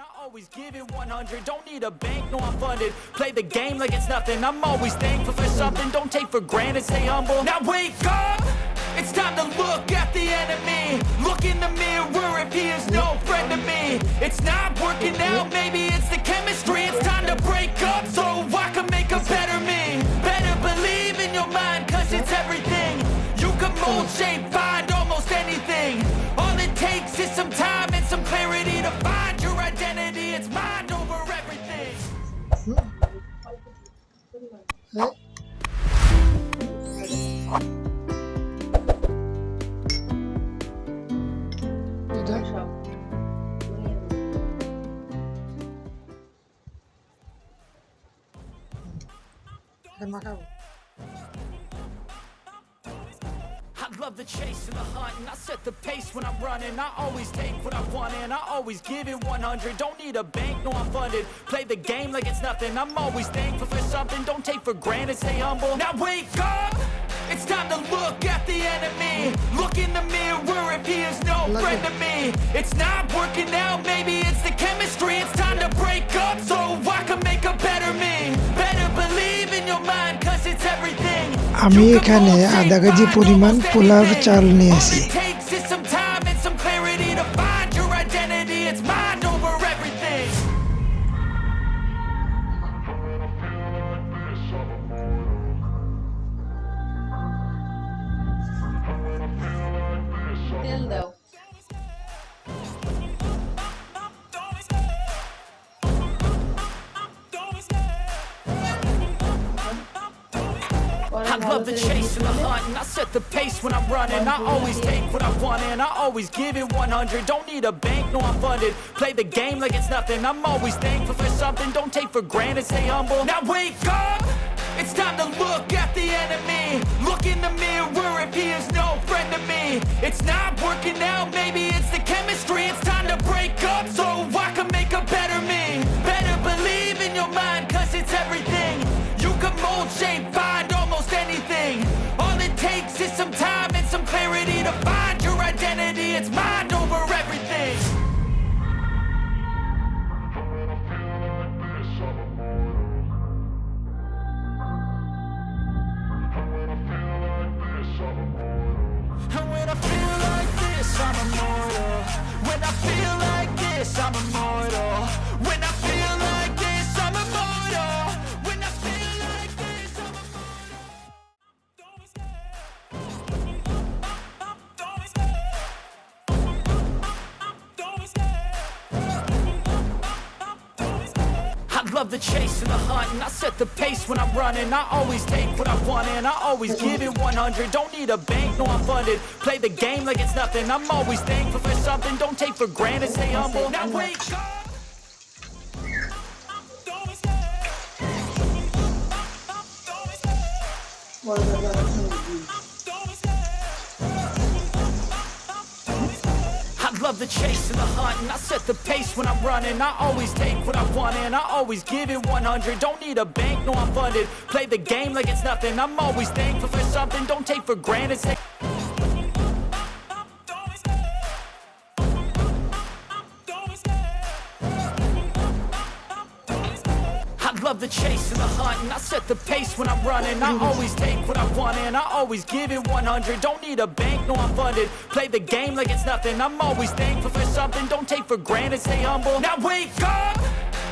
I always give it 100. Don't need a bank, no I'm funded. Play the game like it's nothing. I'm always thankful for something. Don't take for granted, stay humble. Now wake up! It's time to look at the enemy. Look in the mirror if he is no friend to me. It's not working out, maybe it's the chemistry. It's time to break up so I can make a better me. Better believe in your mind, cause it's everything. You can mold, shape, find almost anything. All it takes is some time and some clarity to find your identity. It's mind over everything. I love the chase and the hunt, and I set the pace when I'm running. I always take what I want, and I always give it 100. Don't need a bank, no I'm funded. Play the game like it's nothing. I'm always thankful for something. Don't take for granted, stay humble. Now wake up! It's time to look at the enemy. Look in the mirror if he is no friend to me. It's not working out, maybe it's the chemistry. It's time to break up so I can make a better me. Better believe in your mind, cause it's everything. আমি এখানে আধা KG পরিমাণ পোলার চাল নিয়েছি। তেল দাও। I love the chase and the hunt, and I set the pace when I'm running. I always take what I want, and I always give it 100. Don't need a bank, no I'm funded. Play the game like it's nothing. I'm always thankful for something. Don't take for granted, stay humble. Now wake up! It's time to look at the enemy. Look in the mirror if he is no friend to me. It's not working out, maybe it's the chemistry. It's time to break up so I can make a better me. Better believe in your mind, cause it's everything. You can mold, shape, find almost anything. All it takes is some time and some clarity to find your identity. It's mind over everything. And when I feel like this, I'm immortal. When I feel like this, I'm immortal. When I feel like this, I'm immortal. When I feel like this, I'm I love the chase and the hunt, and I set the pace when I'm running. I always take what I want, and I always give it 100. Don't need a bank, no I'm funded. Play the game like it's nothing. I'm always thankful for something. Don't take for granted, stay humble. Now wake up! I love the chase and the hunt, and I set the pace when I'm running. I always take what I want, and I always give it 100. Don't need a bank, no I'm funded. Play the game like it's nothing. I'm always thankful for something. Don't take for granted. I love the chase and the hunt, and I set the pace when I'm running. I always take what I want, and I always give it 100. Don't need a bank, no I'm funded. Play the game like it's nothing. I'm always thankful for something. Don't take for granted, stay humble. Now wake up!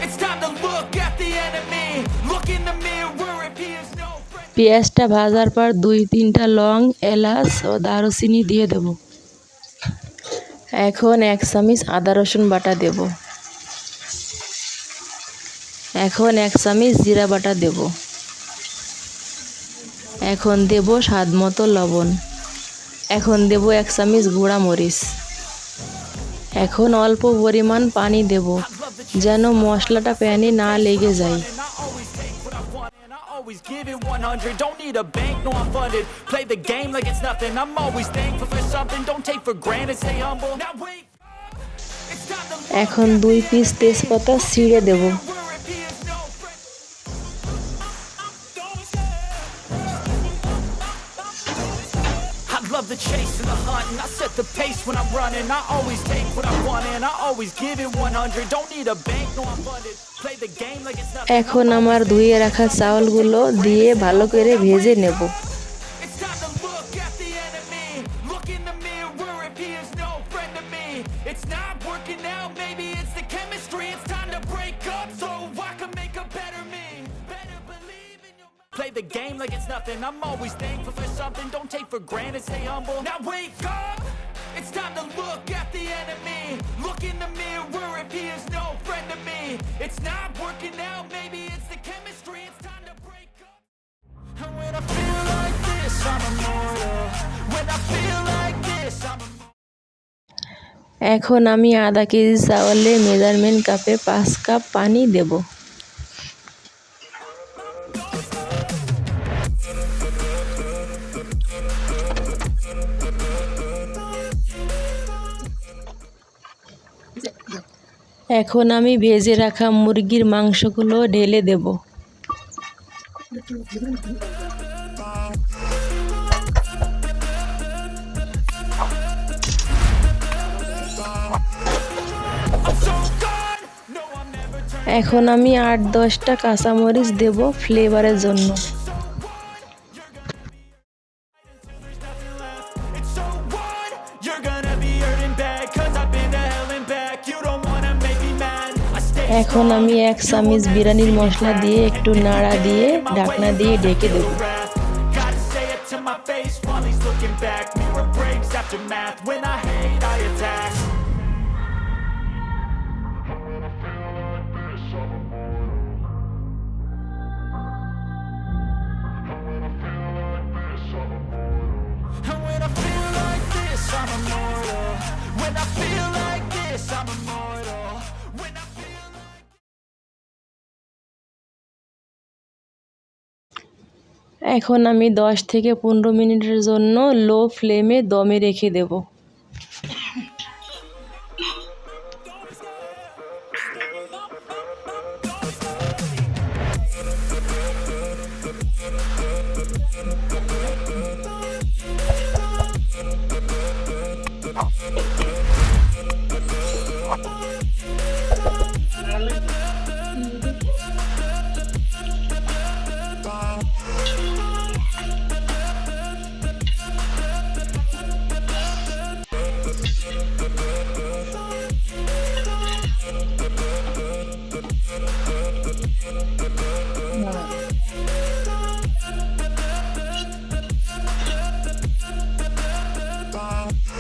It's time to look at the enemy. Look in the mirror if he is no friend. পেঁয়াজটা ভাজার পর 2-3টা long, এলাচ ও দারুচিনি দিয়ে দেব। এখন 1 চামচ আদা রসুন বাটা দেব। এখন 1 চামচ জিরা বাটা দেব। এখন দেব স্বাদ মতো লবণ। এখন দেব 1 চামচ গুঁড়া মরিচ। এখন অল্প পরিমাণ পানি দেব যেন মশলাটা প্যানে না লেগে যায়। Always give it 100. Don't need a bank, no I'm funded. Play the game like it's nothing. I'm always thankful for something. Don't take for granted, stay humble. Now wake up. It's time to এখন 2 piece তেজপাতা ছিঁড়ে দেব। love the chase and the hunt, and I set the pace when I'm running. I always take what I want, and running, I always give it 100. Don't need a bank, no I'm funded. Play the game like it's nothing. এখন আমার ধুয়ে রাখা চাউলগুলো দিয়ে ভালো করে ভেজে নেব। It's time to look at the enemy. Look in the mirror if he is no friend to me. It's not working out, maybe it's the chemistry. It's time to break up so I can make a better me. Better believe in your mind. Play the game like it's nothing. I'm always thankful for something. Don't take for granted, stay humble. Now wake up. It's time to look at the enemy. Look in the mirror if he is no friend to me. It's not working out, maybe it's the chemistry. It's time to break up. And when I feel like this, I'm immortal. When I feel like this, I'm immortal. এখন আমি আধা KG চাউলে measurement কাপে 5 cup পানি দেব। এখন আমি ভেজে রাখা মুরগির মাংসগুলো ঢেলে দেব। এখন আমি 8-10টা কাঁচামরিচ দেব ফ্লেভারের জন্য। It's so what? You're gonna be hurting bad, 'cause I've been to hell and back. You don't wanna make me mad. I stay এখন আমি 1 চামচ বিরিয়ানির মশলা দিয়ে একটু নাড়া দিয়ে ঢাকনা দিয়ে ঢেকে দেব। Gotta say it to my face while he's looking back. Mirror breaks after math. When I hate, I attack. And when I feel like this, I'm immortal. When I feel like this, I'm immortal. When I feel like এখন আমি 10 থেকে 15 মিনিটের জন্য লো ফ্লেমে দমে রেখে দেব।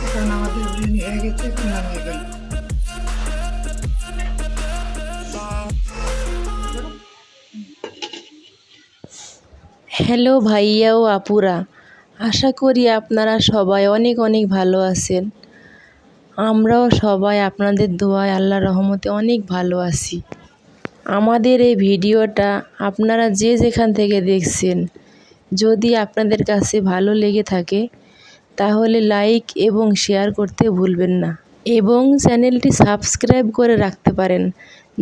এখন আমাদের বিরিয়ানি হয়ে গেছে, এখন নামিয়ে ফেলবো। হ্যালো ভাইয়া ও আপুরা, আশা করি আপনারা সবাই অনেক অনেক ভালো আছেন। আমরাও সবাই আপনাদের দোয়ায় আল্লাহর রহমতে অনেক ভালো আছি। আমাদের এই ভিডিওটা আপনারা যে যেখান থেকে দেখছেন, যদি আপনাদের কাছে ভালো লেগে থাকে তাহলে লাইক এবং শেয়ার করতে ভুলবেন না এবং চ্যানেলটি সাবস্ক্রাইব করে রাখতে পারেন,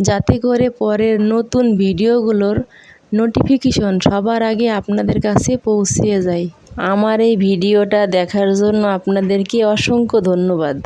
যাতে করে পরের নতুন ভিডিওগুলোর নোটিফিকেশন সবার আগে আপনাদের কাছে পৌঁছে যায়। আমার এই ভিডিওটা দেখার জন্য আপনাদেরকে অসংখ্য ধন্যবাদ।